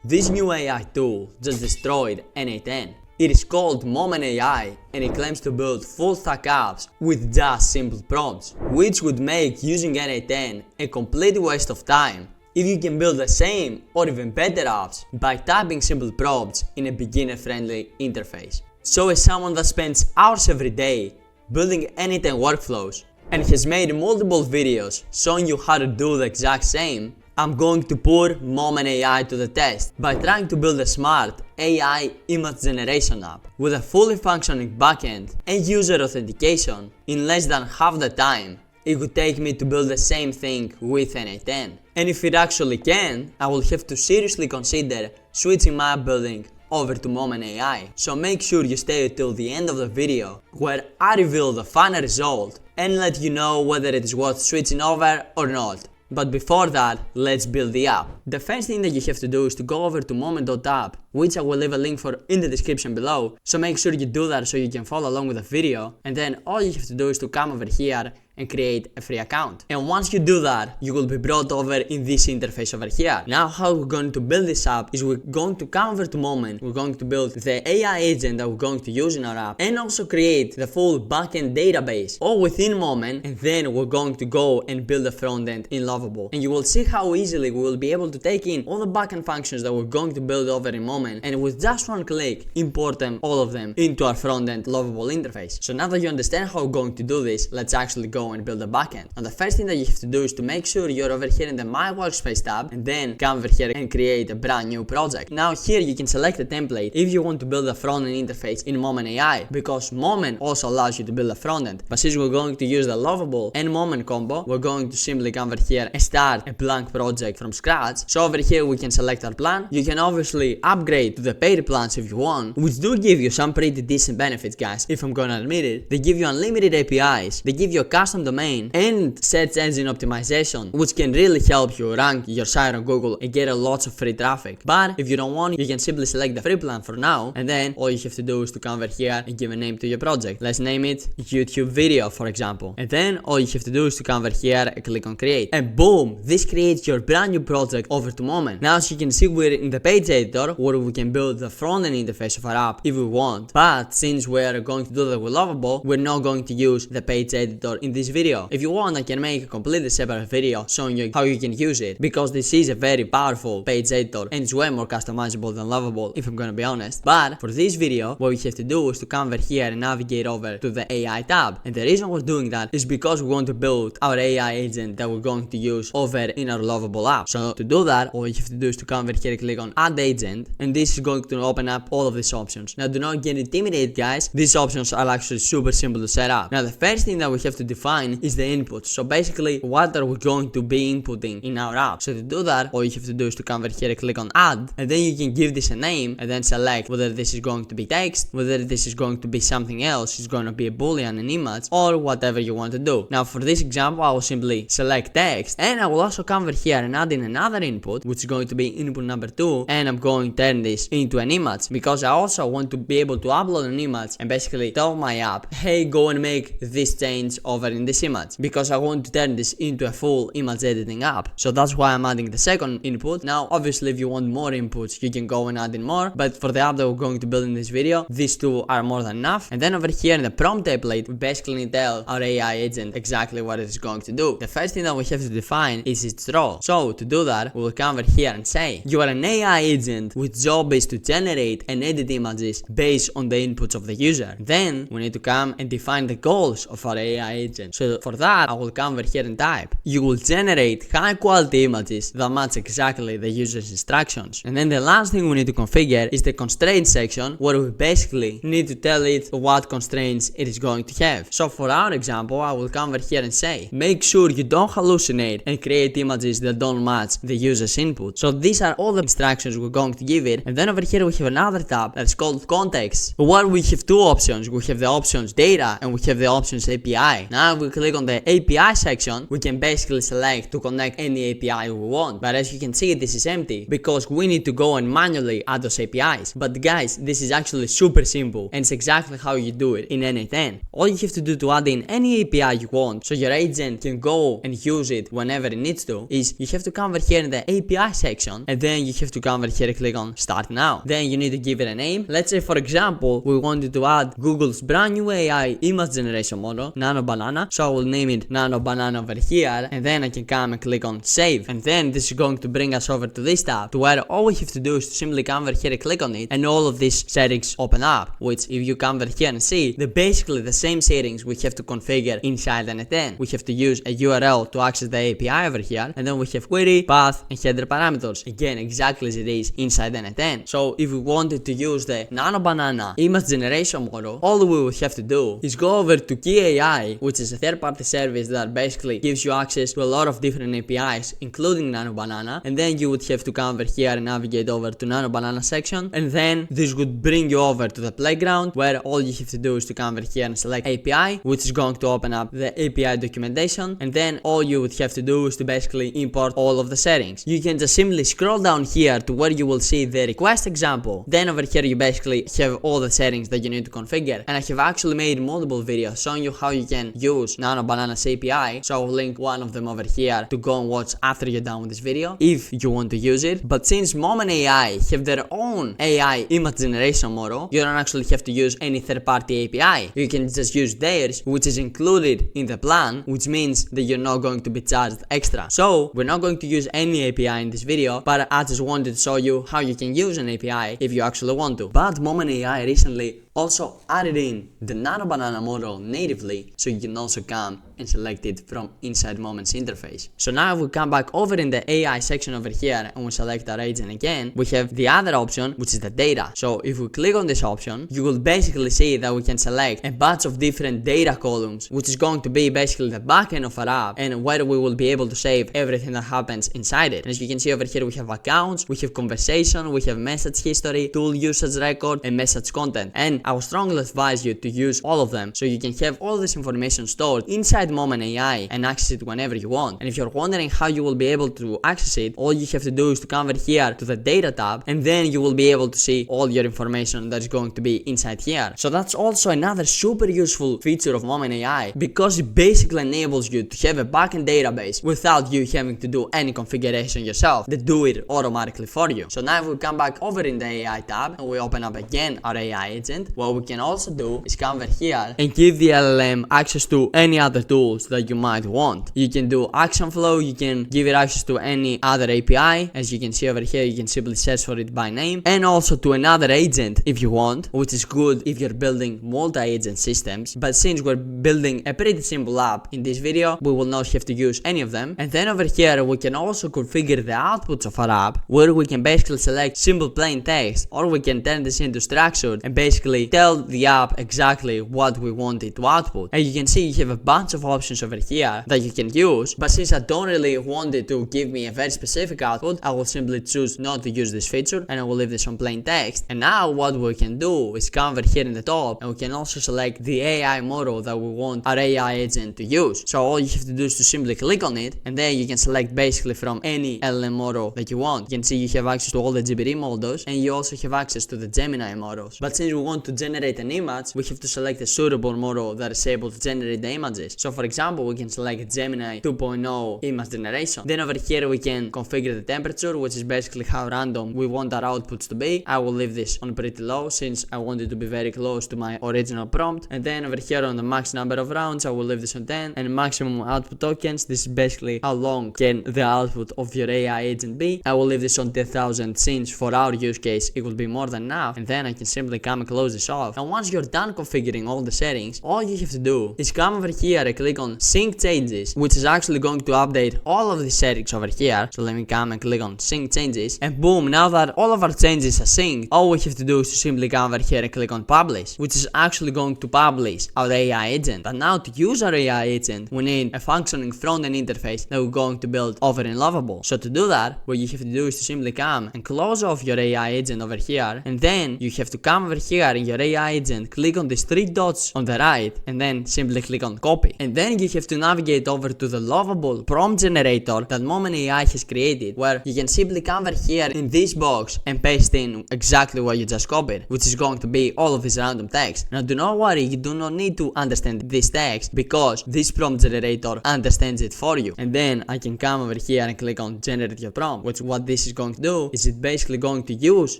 This new AI tool just destroyed n8n. It is called Momen AI and it claims to build full stack apps with just simple prompts, which would make using n8n a complete waste of time if you can build the same or even better apps by typing simple prompts in a beginner-friendly interface. So as someone that spends hours every day building n8n workflows and has made multiple videos showing you how to do the exact same, I'm going to put Momen AI to the test by trying to build a smart AI image generation app with a fully functioning backend and user authentication in less than half the time it would take me to build the same thing with n8n. And if it actually can, I will have to seriously consider switching my app building over to Momen AI. So make sure you stay till the end of the video where I reveal the final result and let you know whether it is worth switching over or not. But before that, let's build the app. The first thing that you have to do is to go over to Momen.app, which I will leave a link for in the description below, so make sure you do that so you can follow along with the video, and then all you have to do is to come over here and create a free account. And once you do that, you will be brought over in this interface over here. Now how we're going to build this app is we're going to come over to Momen, we're going to build the AI agent that we're going to use in our app, and also create the full backend database all within Momen, and then we're going to go and build the front end in Lovable. And you will see how easily we will be able to take in all the backend functions that we're going to build over in Momen, and with just one click, import them, all of them, into our front end Lovable interface. So now that you understand how we're going to do this, let's actually go and build a backend. And the first thing that you have to do is to make sure you're over here in the My Workspace tab, and then come over here and create a brand new project. Now here you can select a template if you want to build a front end interface in Momen AI, because Momen also allows you to build a front end. But since we're going to use the Lovable and Momen combo, we're going to simply come over here and start a blank project from scratch. So over here we can select our plan. You can obviously upgrade to the paid plans if you want, which do give you some pretty decent benefits, guys, if I'm gonna admit it. They give you unlimited APIs, they give you a custom domain and search engine optimization, which can really help you rank your site on Google and get a lots of free traffic. But if you don't want, you can simply select the free plan for now, and then all you have to do is to come over here and give a name to your project. Let's name it YouTube video, for example. And then all you have to do is to come over here and click on create, and boom, this creates your brand new project over to Momen. Now as you can see, we're in the page editor where we can build the front end interface of our app if we want, but since we're going to do that with Lovable, we're not going to use the page editor in this video. If you want, I can make a completely separate video showing you how you can use it, because this is a very powerful page editor and it's way more customizable than Lovable, if I'm gonna be honest. But for this video, what we have to do is to come over here and navigate over to the AI tab, and the reason we're doing that is because we want to build our AI agent that we're going to use over in our Lovable app. So to do that, all you have to do is to come over here and click on add agent, and this is going to open up all of these options. Now do not get intimidated, guys, these options are actually super simple to set up. Now the first thing that we have to define is the input. So basically, what are we going to be inputting in our app? So to do that, all you have to do is to come over here and click on add, and then you can give this a name and then select whether this is going to be text, whether this is going to be something else, it's going to be a boolean, an image, or whatever you want to do. Now for this example, I will simply select text, and I will also come over here and add in another input, which is going to be input number 2, and I'm going to turn this into an image, because I also want to be able to upload an image and basically tell my app, hey, go and make this change over in this image, because I want to turn this into a full image editing app. So that's why I'm adding the second input. Now obviously if you want more inputs, you can go and add in more, but for the app that we're going to build in this video, these two are more than enough. And then over here in the prompt template, we basically tell our AI agent exactly what it is going to do. The first thing that we have to define is its role. So to do that, we will come over here and say, you are an AI agent whose job is to generate and edit images based on the inputs of the user. Then we need to come and define the goals of our AI agent. So for that, I will come over here and type, you will generate high quality images that match exactly the user's instructions. And then the last thing we need to configure is the constraints section, where we basically need to tell it what constraints it is going to have. So for our example, I will come over here and say, make sure you don't hallucinate and create images that don't match the user's input. So these are all the instructions we're going to give it. And then over here we have another tab that's called context, where we have two options. We have the options data and we have the options API. Now if we click on the API section, we can basically select to connect any API we want. But as you can see, this is empty because we need to go and manually add those APIs. But guys, this is actually super simple, and it's exactly how you do it in n8n. All you have to do to add in any API you want, so your agent can go and use it whenever it needs to, is you have to come over here in the the API section, and then you have to come over here and click on Start Now. Then you need to give it a name. Let's say, for example, we wanted to add Google's brand new AI image generation model, Nano Banana. So I will name it Nano Banana over here, and then I can come and click on Save. And then this is going to bring us over to this tab, to where all we have to do is to simply come over here and click on it, and all of these settings open up. Which, if you come over here and see, they're basically the same settings we have to configure inside n8n. We have to use a URL to access the API over here, and then we have query, path, and header parameters. Again, exactly as it is inside n8n. So if we wanted to use the Nano Banana image generation model, all we would have to do is go over to Key AI, which is a third-party service that basically gives you access to a lot of different APIs, including Nano Banana, and then you would have to come over here and navigate over to Nano Banana section, and then this would bring you over to the playground, where all you have to do is to come over here and select API, which is going to open up the API documentation, and then all you would have to do is to basically import all of the settings. You can just simply scroll down here to where you will see the request example. Then over here you basically have all the settings that you need to configure, and I have actually made multiple videos showing you how you can use Nano Banana's API, so I will link one of them over here to go and watch after you're done with this video if you want to use it. But since Momen AI have their own AI image generation model, you don't actually have to use any third-party API. You can just use theirs, which is included in the plan, which means that you're not going to be charged extra. So we're not going to use any API in this video, but I just wanted to show you how you can use an API if you actually want to. But Momen AI recently also added in the Nano Banana model natively, so you can also come and select it from inside Momen's interface. So now if we come back over in the AI section over here and we select our agent again, we have the other option, which is the data. So if we click on this option, you will basically see that we can select a bunch of different data columns, which is going to be basically the backend of our app, and where we will be able to save everything that happens inside it. And as you can see over here, we have accounts, we have conversation, we have message history, tool usage record, and message content. And I would strongly advise you to use all of them, so you can have all this information stored inside Momen AI and access it whenever you want. And if you're wondering how you will be able to access it, all you have to do is to come over here to the data tab, and then you will be able to see all your information that's going to be inside here. So that's also another super useful feature of Momen AI, because it basically enables you to have a backend database without you having to do any configuration yourself. They do it automatically for you. So now if we come back over in the AI tab and we open up again our AI agent, what we can also do is come over here and give the LLM access to any other tools that you might want. You can do action flow, you can give it access to any other API. As you can see over here, you can simply search for it by name, and also to another agent if you want, which is good if you're building multi-agent systems. But since we're building a pretty simple app in this video, we will not have to use any of them. And then over here we can also configure the outputs of our app, where we can basically select simple plain text, or we can turn this into structured and basically tell the app exactly what we want it to output. And you can see you have a bunch of options over here that you can use, but since I don't really want it to give me a very specific output, I will simply choose not to use this feature, and I will leave this on plain text. And now what we can do is come over here in the top, and we can also select the AI model that we want our AI agent to use. So all you have to do is to simply click on it, and then you can select basically from any LLM model that you want. You can see you have access to all the GPT models, and you also have access to the Gemini models. But since we want to generate an image, we have to select a suitable model that is able to generate the images. So for example, we can select Gemini 2.0 image generation. Then over here we can configure the temperature, which is basically how random we want our outputs to be. I will leave this on pretty low since I want it to be very close to my original prompt. And then over here on the max number of rounds, I will leave this on 10. And maximum output tokens, this is basically how long can the output of your AI agent be. I will leave this on 10,000 since for our use case it will be more than enough. And then I can simply come and close this off. And once you're done configuring all the settings, all you have to do is come over here and click on sync changes, which is actually going to update all of the settings over here. So let me come and click on sync changes, and boom, now that all of our changes are synced, all we have to do is to simply come over here and click on publish, which is actually going to publish our AI agent. But now to use our AI agent, we need a functioning front-end interface that we're going to build over in Lovable. So to do that, what you have to do is to simply come and close off your AI agent over here, and then you have to come over here in your AI agent, click on these three dots on the right and then simply click on copy. And then you have to navigate over to the Lovable prompt generator that Momen AI has created, where you can simply come over here in this box and paste in exactly what you just copied, which is going to be all of this random text. Now do not worry, you do not need to understand this text because this prompt generator understands it for you. And then I can come over here and click on generate your prompt, which what this is going to do is it basically going to use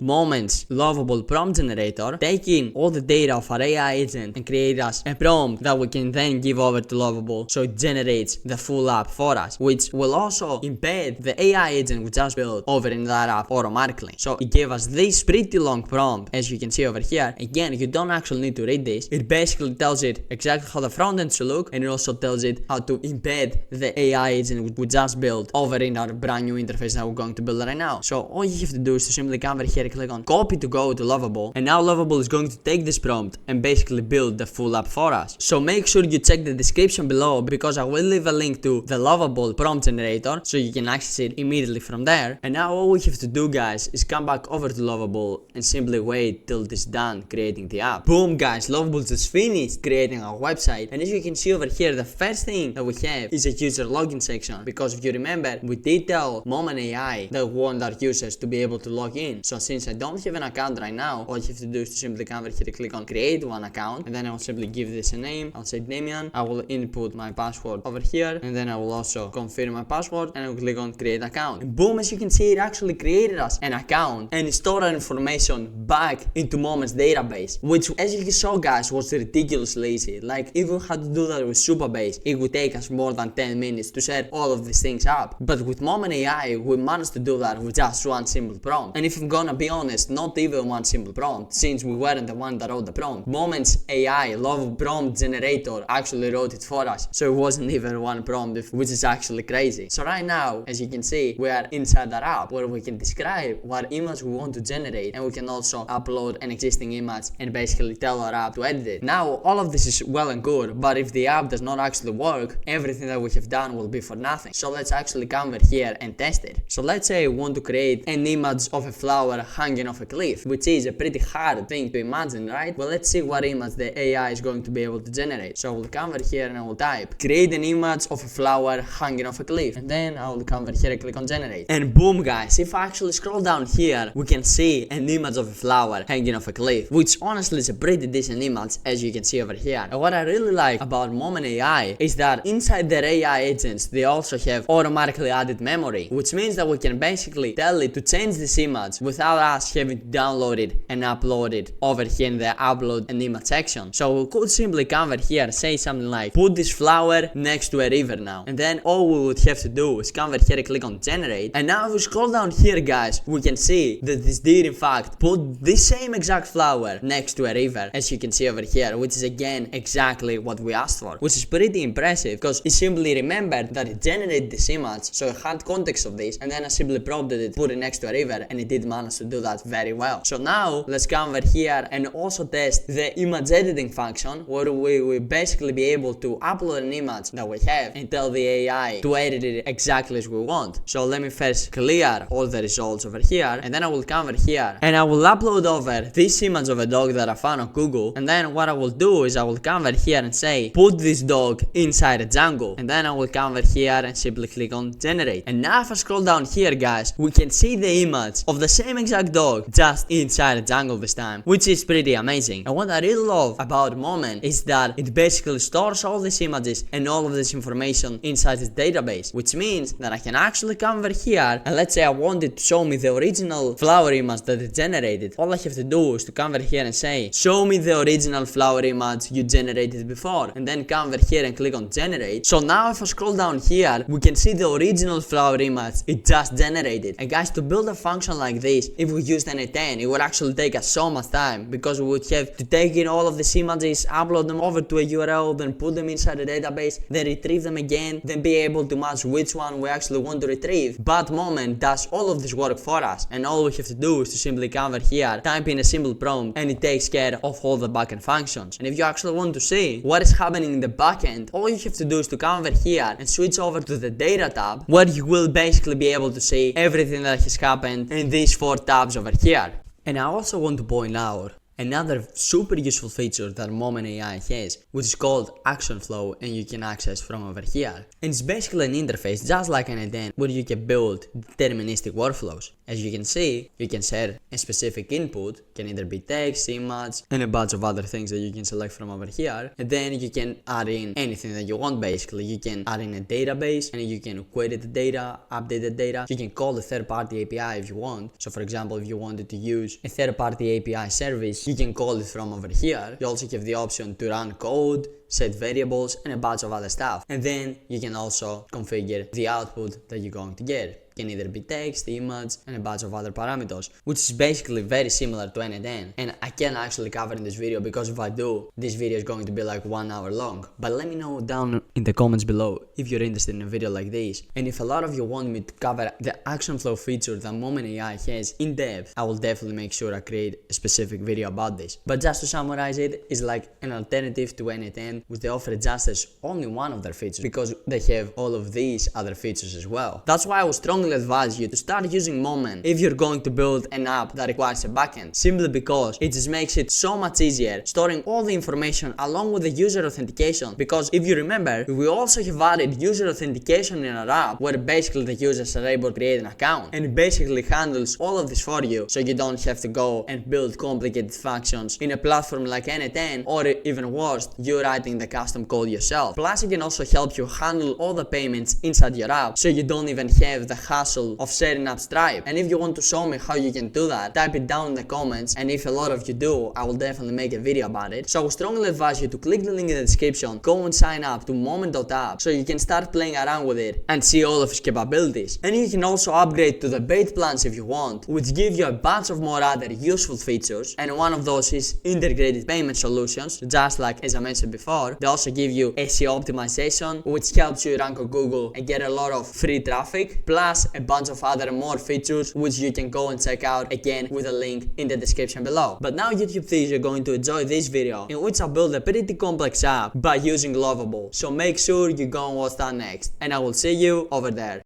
Moment's Lovable prompt generator, taking all the data of our AI agent and create us a prompt that we can then give over to Lovable so it generates the full app for us, which will also embed the AI agent we just built over in that app automatically. So it gave us this pretty long prompt, as you can see over here. Again, you don't actually need to read this. It basically tells it exactly how the front end should look, and it also tells it how to embed the AI agent we just built over in our brand new interface that we're going to build right now. So all you have to do is to simply come over here and click on copy to go to Lovable, and now Lovable is going to take this prompt and basically build the full app for us. So make sure you check the description below because I will leave a link to the Lovable prompt generator so you can access it immediately from there. And now all we have to do, guys, is come back over to Lovable and simply wait till this is done creating the app. Boom, guys, Lovable just finished creating our website, and as you can see over here, the first thing that we have is a user login section, because if you remember, we did tell Momen AI that we want our users to be able to log in. So since I don't have an account right now, all you have to do is to simply come over here to click on create one account, and then I will simply give this a name. I'll say n8n. I will input my password over here, and then I will also confirm my password, and I will click on create account. And boom, as you can see, it actually created us an account and it stored our information back into Moment's database, which, as you saw, guys, was ridiculously easy. Like, if we had to do that with Supabase, it would take us more than 10 minutes to set all of these things up. But with Momen AI, we managed to do that with just one simple prompt. And if I'm gonna be honest, not even one simple prompt, since we weren't the one that wrote the prompt. Moment's AI Love prompt generator actually wrote it for us, so it wasn't even one prompt, which is actually crazy. So right now, as you can see, we are inside that app where we can describe what image we want to generate, and we can also upload an existing image and basically tell our app to edit it. Now, all of this is well and good, but if the app does not actually work, everything that we have done will be for nothing. So let's actually come over here and test it. So let's say we want to create an image of a flower hanging off a cliff, which is a pretty hard thing to imagine, right? Well, let's see what image the AI is going to be able to generate. So I will come over here and I will type create an image of a flower hanging off a cliff, and then I will come over here and click on generate. And boom, guys, if I actually scroll down here, we can see an image of a flower hanging off a cliff, which honestly is a pretty decent image, as you can see over here. And what I really like about Momen AI is that inside their AI agents, they also have automatically added memory, which means that we can basically tell it to change this image without us having to download it and upload it over here in the upload an image section. So we could simply come over here and say something like put this flower next to a river now, and then all we would have to do is come over here and click on generate. And now if we scroll down here, guys, we can see that this did in fact put this same exact flower next to a river, as you can see over here, which is again exactly what we asked for, which is pretty impressive because it simply remembered that it generated this image, so it had context of this, and then I simply prompted it, put it next to a river, and it did manage to do that very well. So now let's come over here and also test the image editing function, where we will basically be able to upload an image that we have and tell the AI to edit it exactly as we want. So let me first clear all the results over here, and then I will come over here and I will upload over this image of a dog that I found on Google, and then what I will do is I will come over here and say put this dog inside a jungle, and then I will come over here and simply click on generate. And now if I scroll down here, guys, we can see the image of the same exact dog just inside a jungle this time, which is pretty amazing. And what I really love about Momen is that it basically stores all these images and all of this information inside its database, which means that I can actually come over here and let's say I wanted to show me the original flower image that it generated. All I have to do is to come over here and say show me the original flower image you generated before, and then come over here and click on generate. So now if I scroll down here, we can see the original flower image it just generated. And guys, to build a function like this, if we used n8n, it would actually take us so much time, because we would have to take in all of these images, upload them over to a URL, then put them inside a database, then retrieve them again, then be able to match which one we actually want to retrieve. But Momen does all of this work for us, and all we have to do is to simply come over here, type in a simple prompt, and it takes care of all the backend functions. And if you actually want to see what is happening in the backend, all you have to do is to come over here and switch over to the data tab, where you will basically be able to see everything that has happened in these 4 tabs over here. And I also want to point out Another super useful feature that Momen AI has, which is called action flow, and you can access from over here. And it's basically an interface just like n8n where you can build deterministic workflows. As you can see, you can set a specific input, can either be text, image, and a bunch of other things that you can select from over here. And then you can add in anything that you want basically. You can add in a database and you can query the data, update the data. You can call the third-party API if you want. So for example, if you wanted to use a third-party API service, you can call it from over here. You also have the option to run code, set variables, and a bunch of other stuff. And then you can also configure the output that you're going to get. It can either be text, image, and a bunch of other parameters, which is basically very similar to n8n. And I can actually cover in this video because if I do, this video is going to be like 1 hour long. But let me know down in the comments below if you're interested in a video like this. And if a lot of you want me to cover the action flow feature that Momen AI has in depth, I will definitely make sure I create a specific video about this. But just to summarize it, it's like an alternative to n8n, which they offer just as only one of their features because they have all of these other features as well. That's why I would strongly advise you to start using Momen if you're going to build an app that requires a backend, simply because it just makes it so much easier storing all the information along with the user authentication. Because if you remember, we also have added user authentication in our app where basically the users are able to create an account, and it basically handles all of this for you, so you don't have to go and build complicated functions in a platform like n8n, or even worse, you writing the custom code yourself. Plus, it can also help you handle all the payments inside your app, so you don't even have the hassle of setting up Stripe. And if you want to show me how you can do that, type it down in the comments, and if a lot of you do, I will definitely make a video about it. So I would strongly advise you to click the link in the description, go and sign up to Momen.app so you can start playing around with it and see all of its capabilities. And you can also upgrade to the paid plans if you want, which give you a bunch of more other useful features, and one of those is integrated payment solutions, just like as I mentioned before. They also give you SEO optimization, which helps you rank on Google and get a lot of free traffic, plus a bunch of other more features which you can go and check out again with a link in the description below. But now YouTube thinks you're going to enjoy this video in which I build a pretty complex app by using Lovable. So make sure you go and watch that next, and I will see you over there.